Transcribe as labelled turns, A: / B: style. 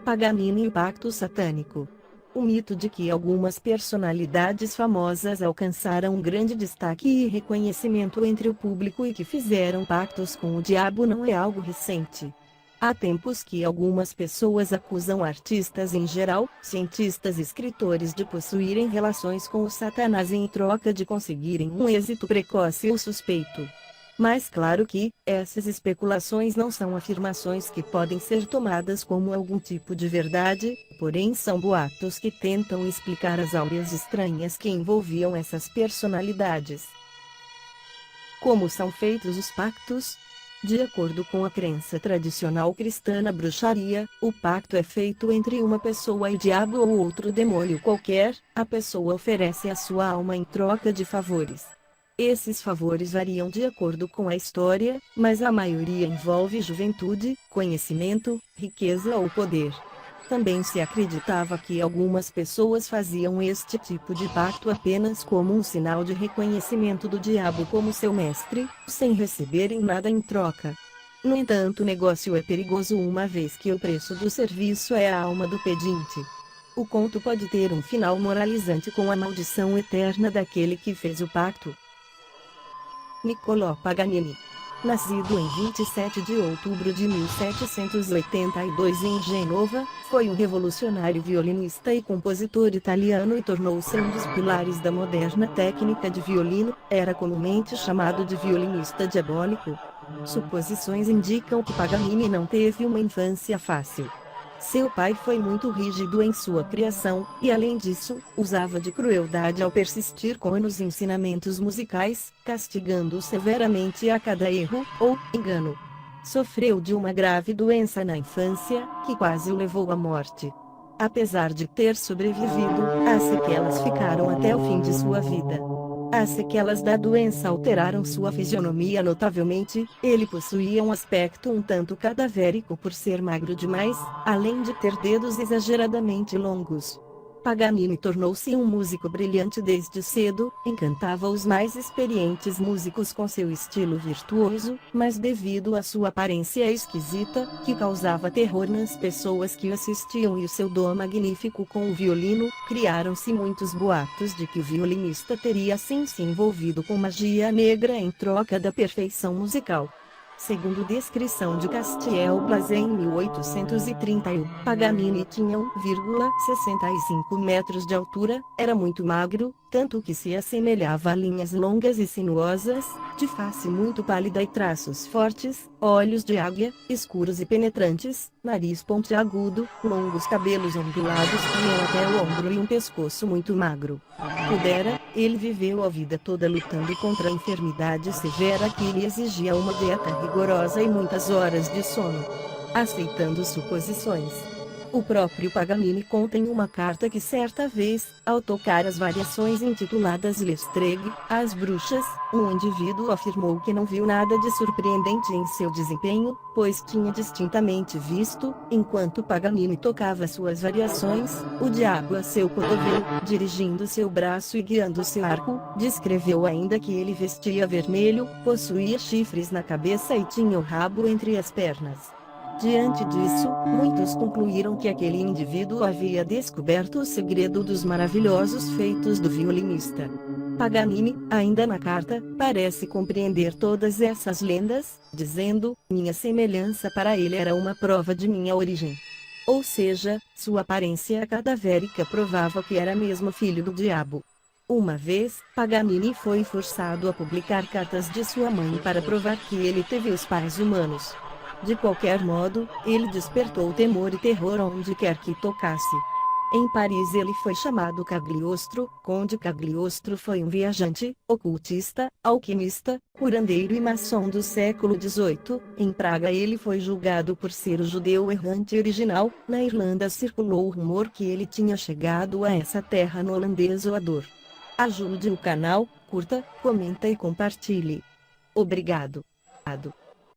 A: Paganini e o Pacto Satânico. O mito de que algumas personalidades famosas alcançaram um grande destaque e reconhecimento entre o público e que fizeram pactos com o diabo não é algo recente. Há tempos que algumas pessoas acusam artistas em geral, cientistas e escritores de possuírem relações com o Satanás em troca de conseguirem um êxito precoce ou suspeito. Mas claro que, essas especulações não são afirmações que podem ser tomadas como algum tipo de verdade, porém são boatos que tentam explicar as áureas estranhas que envolviam essas personalidades. Como são feitos os pactos? De acordo com a crença tradicional cristã na bruxaria, o pacto é feito entre uma pessoa e o diabo ou outro demônio qualquer. A pessoa oferece a sua alma em troca de favores. Esses favores variam de acordo com a história, mas a maioria envolve juventude, conhecimento, riqueza ou poder. Também se acreditava que algumas pessoas faziam este tipo de pacto apenas como um sinal de reconhecimento do diabo como seu mestre, sem receberem nada em troca. No entanto, o negócio é perigoso uma vez que o preço do serviço é a alma do pedinte. O conto pode ter um final moralizante com a maldição eterna daquele que fez o pacto. Niccolò Paganini. Nascido em 27 de outubro de 1782 em Genova, foi um revolucionário violinista e compositor italiano e tornou-se um dos pilares da moderna técnica de violino. Era comumente chamado de violinista diabólico. Suposições indicam que Paganini não teve uma infância fácil. Seu pai foi muito rígido em sua criação, e além disso, usava de crueldade ao persistir com os ensinamentos musicais, castigando-o severamente a cada erro, ou engano. Sofreu de uma grave doença na infância, que quase o levou à morte. Apesar de ter sobrevivido, as sequelas ficaram até o fim de sua vida. As sequelas da doença alteraram sua fisionomia notavelmente. Ele possuía um aspecto um tanto cadavérico por ser magro demais, além de ter dedos exageradamente longos. Paganini tornou-se um músico brilhante desde cedo, encantava os mais experientes músicos com seu estilo virtuoso, mas devido à sua aparência esquisita, que causava terror nas pessoas que o assistiam e o seu dom magnífico com o violino, criaram-se muitos boatos de que o violinista teria assim se envolvido com magia negra em troca da perfeição musical. Segundo descrição de Castiel Blasé em 1831, Paganini tinha 1,65 metros de altura, era muito magro, tanto que se assemelhava a linhas longas e sinuosas, de face muito pálida e traços fortes, olhos de águia, escuros e penetrantes, nariz pontiagudo, longos cabelos ondulados que iam até o ombro e um pescoço muito magro. Pudera, ele viveu a vida toda lutando contra a enfermidade severa que lhe exigia uma dieta rigorosa e muitas horas de sono. Aceitando suposições. O próprio Paganini conta em uma carta que certa vez, ao tocar as variações intituladas L'Estregue, às bruxas, um indivíduo afirmou que não viu nada de surpreendente em seu desempenho, pois tinha distintamente visto, enquanto Paganini tocava suas variações, o diabo a seu cotovelo, dirigindo seu braço e guiando seu arco. Descreveu ainda que ele vestia vermelho, possuía chifres na cabeça e tinha o rabo entre as pernas. Diante disso, muitos concluíram que aquele indivíduo havia descoberto o segredo dos maravilhosos feitos do violinista. Paganini, ainda na carta, parece compreender todas essas lendas, dizendo: minha semelhança para ele era uma prova de minha origem. Ou seja, sua aparência cadavérica provava que era mesmo filho do diabo. Uma vez, Paganini foi forçado a publicar cartas de sua mãe para provar que ele teve os pais humanos. De qualquer modo, ele despertou temor e terror onde quer que tocasse. Em Paris ele foi chamado Cagliostro. Conde Cagliostro foi um viajante, ocultista, alquimista, curandeiro e maçom do século XVIII. Em Praga ele foi julgado por ser o judeu errante original. Na Irlanda circulou o rumor que ele tinha chegado a essa terra no holandês voador. Ajude o canal, curta, comenta e compartilhe. Obrigado.